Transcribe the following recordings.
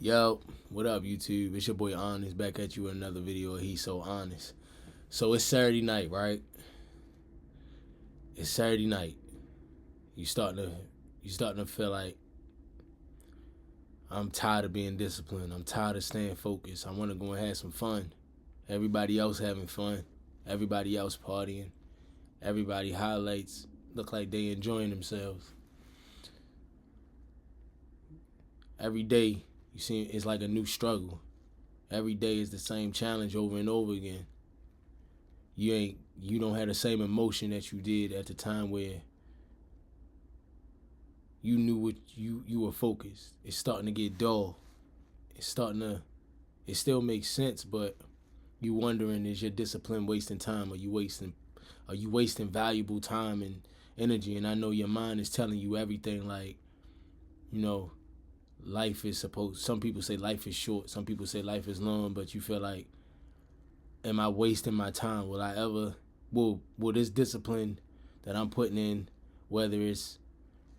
Yo, what up, YouTube? It's your boy Honest back at you with another video of He's So Honest. So it's Saturday night, right? It's Saturday night. You starting to feel like I'm tired of being disciplined. I'm tired of staying focused. I want to go and have some fun. Everybody else having fun. Everybody else partying. Everybody highlights look like they enjoying themselves. Every day you see it's like a new struggle. Every day is the same challenge over and over again. You don't have the same emotion that you did at the time where you knew what you were focused. It's starting to get dull. It still makes sense, but you wondering, is your discipline wasting time? Are you wasting valuable time and energy? And I know your mind is telling you everything, like, you know, some people say life is short, some people say life is long, but you feel like, am I wasting my time? Will this discipline that I'm putting in, whether it's,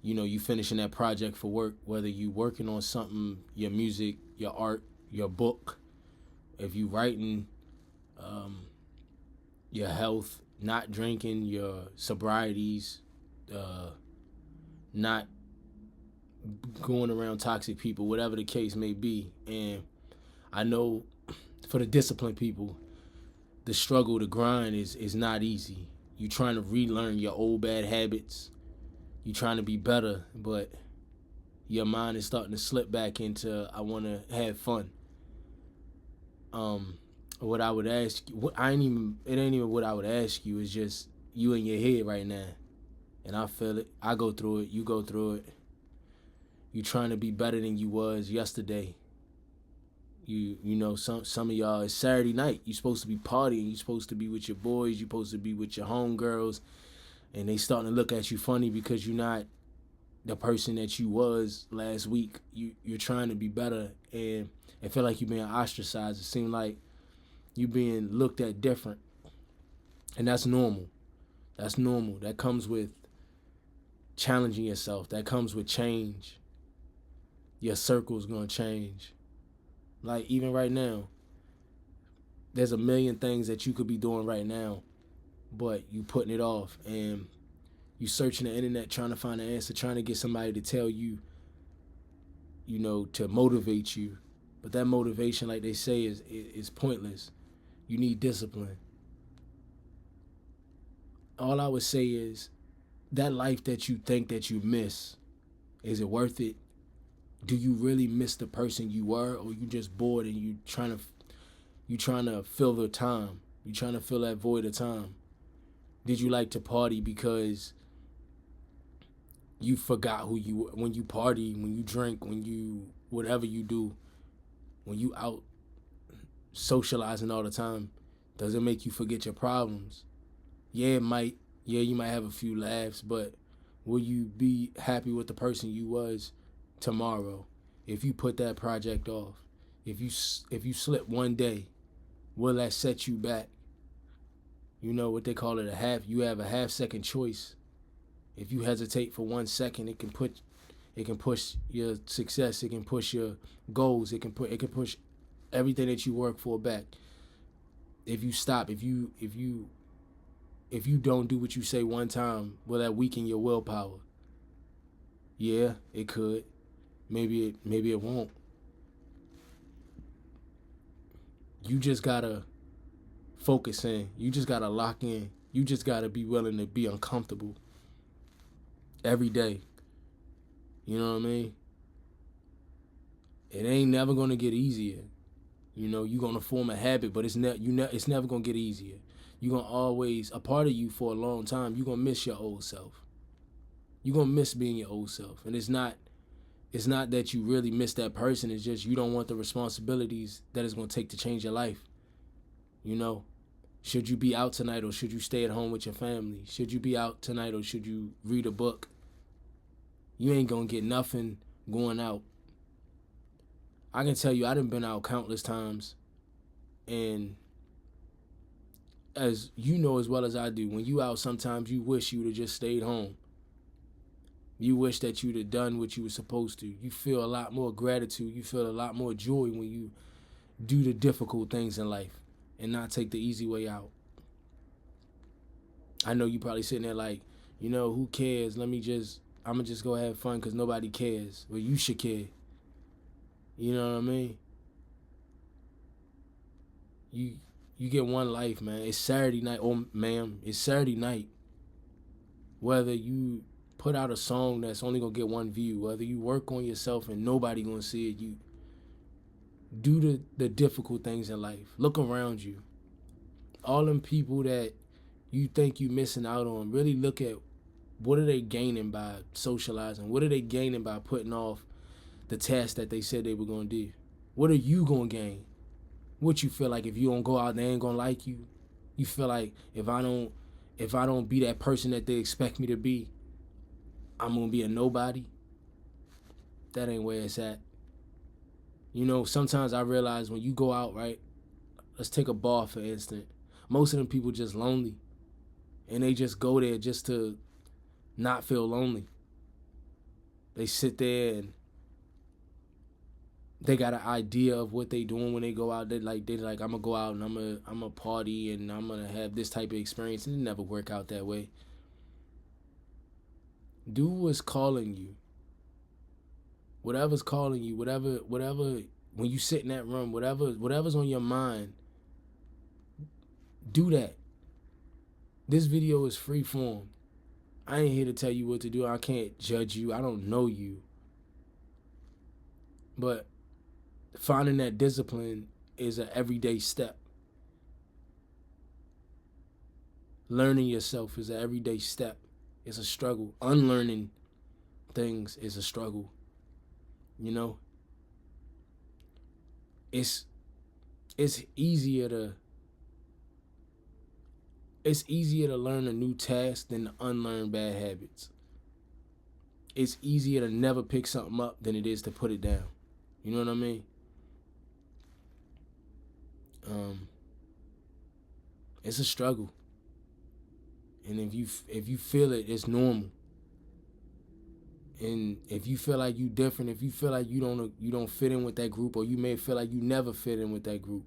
you finishing that project for work, whether you working on something, your music, your art, your book, if you writing, your health, not drinking, your sobrieties, not going around toxic people, whatever the case may be. And I know for the disciplined people, the struggle, the grind is not easy. You trying to relearn your old bad habits. You trying to be better, but your mind is starting to slip back into, I want to have fun. What I would ask you, it ain't even what I would ask you. It's just you in your head right now, and I feel it. I go through it. You go through it. You trying to be better than you was yesterday. Some of y'all, it's Saturday night. You supposed to be partying. You supposed to be with your boys. You supposed to be with your homegirls, and they starting to look at you funny because you're not the person that you was last week. You're trying to be better, and it feel like you're being ostracized. It seems like you being looked at different, and that's normal. That's normal. That comes with challenging yourself. That comes with change. Your circle's gonna change. Like, even right now, there's a million things that you could be doing right now, but you putting it off, and you searching the internet trying to find an answer, trying to get somebody to tell you, to motivate you. But that motivation, like they say, is pointless. You need discipline. All I would say is, that life that you think that you miss, is it worth it? Do you really miss the person you were, or you just bored and you trying to fill the time? You trying to fill that void of time? Did you like to party because you forgot who you were? When you party, when you drink, when you whatever you do, when you out socializing all the time, does it make you forget your problems? Yeah, it might. Yeah, you might have a few laughs, but will you be happy with the person you was tomorrow if you put that project off? If you slip one day, will that set you back? You know what they call it, you have a half second choice. If you hesitate for 1 second, it can push your success, it can push your goals, it can push everything that you work for back. If you stop, if you don't do what you say one time, will that weaken your willpower? Yeah, it could. Maybe it won't. You just gotta focus in. You just gotta lock in. You just gotta be willing to be uncomfortable every day. You know what I mean? It ain't never gonna get easier. You're gonna form a habit, but it's never gonna get easier. You're gonna always, a part of you for a long time, you're gonna miss your old self. You're gonna miss being your old self. And it's not that you really miss that person, it's just you don't want the responsibilities that it's gonna take to change your life. Should you be out tonight, or should you stay at home with your family? Should you be out tonight, or should you read a book? You ain't gonna get nothing going out. I can tell you, I done been out countless times, and as you know as well as I do, when you out, sometimes you wish you would have just stayed home. You wish that you'd have done what you were supposed to. You feel a lot more gratitude. You feel a lot more joy when you do the difficult things in life and not take the easy way out. I know you probably sitting there like, who cares? I'm gonna just go have fun because nobody cares. Well, you should care. You know what I mean? You get one life, man. It's Saturday night. Oh, ma'am, it's Saturday night. Whether you put out a song that's only gonna get one view, whether you work on yourself and nobody gonna see it, you do the difficult things in life. Look around you. All them people that you think you missing out on, really look at what are they gaining by socializing? What are they gaining by putting off the task that they said they were gonna do? What are you gonna gain? What you feel like if you don't go out, they ain't gonna like you? You feel like if I don't be that person that they expect me to be, I'm gonna be a nobody? That ain't where it's at. Sometimes I realize when you go out, right? Let's take a bar for instance. Most of them people just lonely. And they just go there just to not feel lonely. They sit there and they got an idea of what they doing when they go out. They like I'm gonna go out and I'm a party and I'm gonna have this type of experience, and it never work out that way. Do what's calling you. Whatever's calling you, whatever when you sit in that room, whatever's on your mind, do that. This video is free form. I ain't here to tell you what to do. I can't judge you. I don't know you. But finding that discipline is an everyday step. Learning yourself is an everyday step. It's a struggle. Unlearning things is a struggle. It's easier to learn a new task than to unlearn bad habits. It's easier to never pick something up than it is to put it down. You know what I mean? It's a struggle. And if you feel it, it's normal. And if you feel like you different, if you feel like you don't fit in with that group, or you may feel like you never fit in with that group,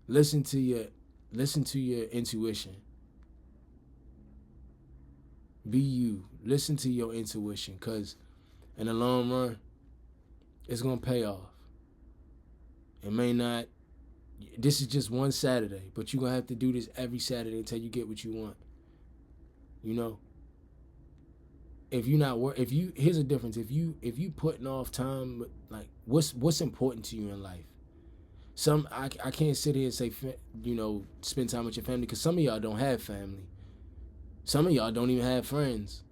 listen to your intuition. Be you. Listen to your intuition, because in the long run, it's going to pay off. It may not. This is just one Saturday, but you're going to have to do this every Saturday until you get what you want. Here's a difference. If you putting off time, like what's important to you in life? I can't sit here and say, spend time with your family, because some of y'all don't have family. Some of y'all don't even have friends.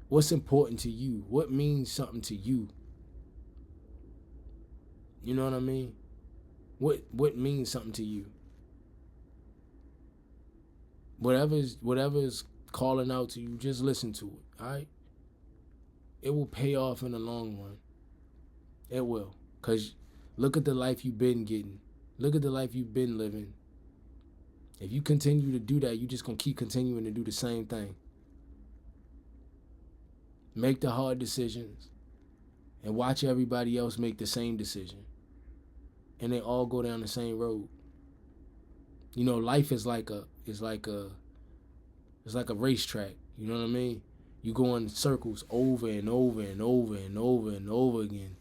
What's important to you? What means something to you? You know what I mean? What means something to you? Whatever's calling out to you, just listen to it, all right? It will pay off in the long run. It will. Because look at the life you've been getting. Look at the life you've been living. If you continue to do that, you're just going to keep continuing to do the same thing. Make the hard decisions and watch everybody else make the same decision. And they all go down the same road. Life is like a racetrack. You know what I mean? You go in circles over and over and over and over and over again.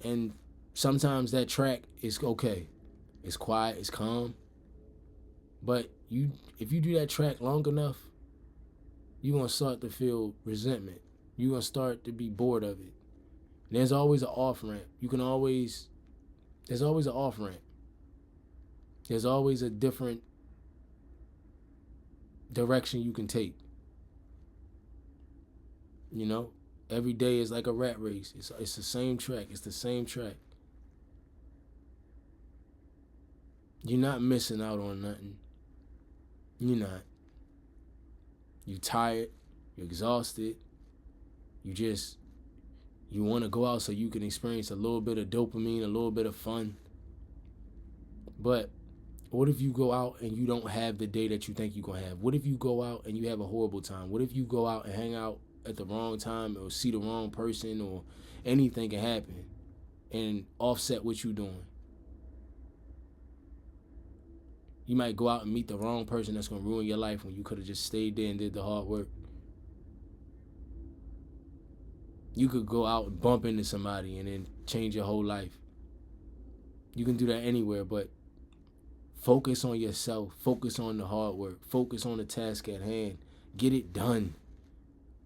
And sometimes that track is okay. It's quiet, it's calm. But if you do that track long enough, you're going to start to feel resentment. You're going to start to be bored of it. And there's always an off ramp. There's always an off ramp. There's always a different direction you can take. Every day is like a rat race. It's the same track. It's the same track. You're not missing out on nothing. You're not. You're tired. You're exhausted. You want to go out so you can experience a little bit of dopamine, a little bit of fun. But What if you go out and you don't have the day that you think you're going to have? What if you go out and you have a horrible time? What if you go out and hang out at the wrong time or see the wrong person, or anything can happen and offset what you're doing? You might go out and meet the wrong person that's going to ruin your life when you could have just stayed there and did the hard work. You could go out and bump into somebody and then change your whole life. You can do that anywhere, but focus on yourself. Focus on the hard work. Focus on the task at hand. Get it done.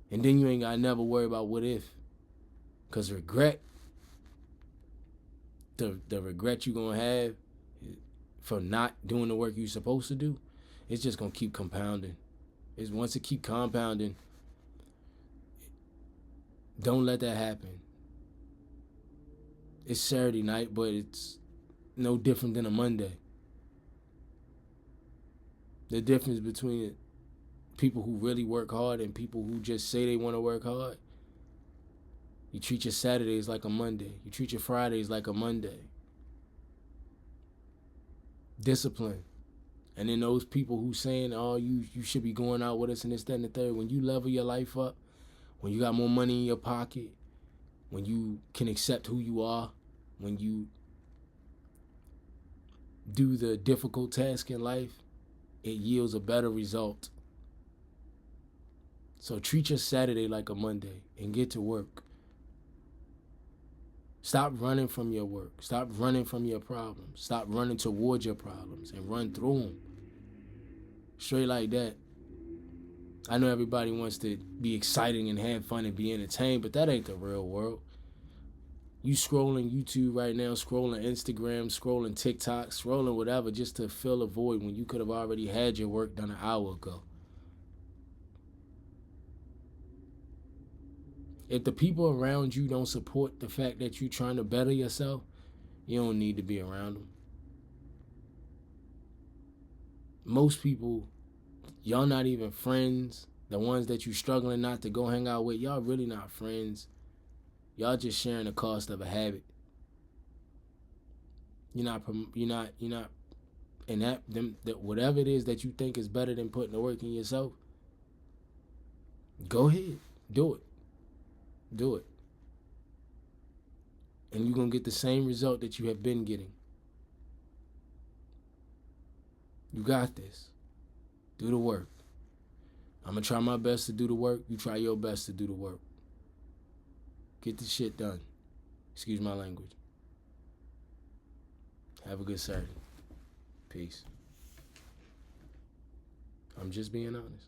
And then you ain't got to never worry about what if. Because regret, the regret you're going to have for not doing the work you're supposed to do, it's just going to keep compounding. Once it keep compounding, don't let that happen. It's Saturday night, but it's no different than a Monday. The difference between people who really work hard and people who just say they want to work hard, you treat your Saturdays like a Monday. You treat your Fridays like a Monday. Discipline. And then those people who saying, oh, you should be going out with us and this, that, and the third, when you level your life up, when you got more money in your pocket, when you can accept who you are, when you do the difficult task in life, it yields a better result. So treat your Saturday like a Monday and get to work. Stop running from your work. Stop running from your problems. Stop running towards your problems and run through them. Straight like that. I know everybody wants to be exciting and have fun and be entertained, but that ain't the real world. You scrolling YouTube right now, scrolling Instagram, scrolling TikTok, scrolling whatever just to fill a void when you could have already had your work done an hour ago. If the people around you don't support the fact that you're trying to better yourself, you don't need to be around them. Most people, y'all not even friends. The ones that you struggling not to go hang out with, y'all really not friends. Y'all just sharing the cost of a habit. You're not, and that whatever it is that you think is better than putting the work in yourself, go ahead, do it. Do it. And you're going to get the same result that you have been getting. You got this. Do the work. I'm going to try my best to do the work. You try your best to do the work. Get this shit done. Excuse my language. Have a good Saturday. Peace. I'm just being honest.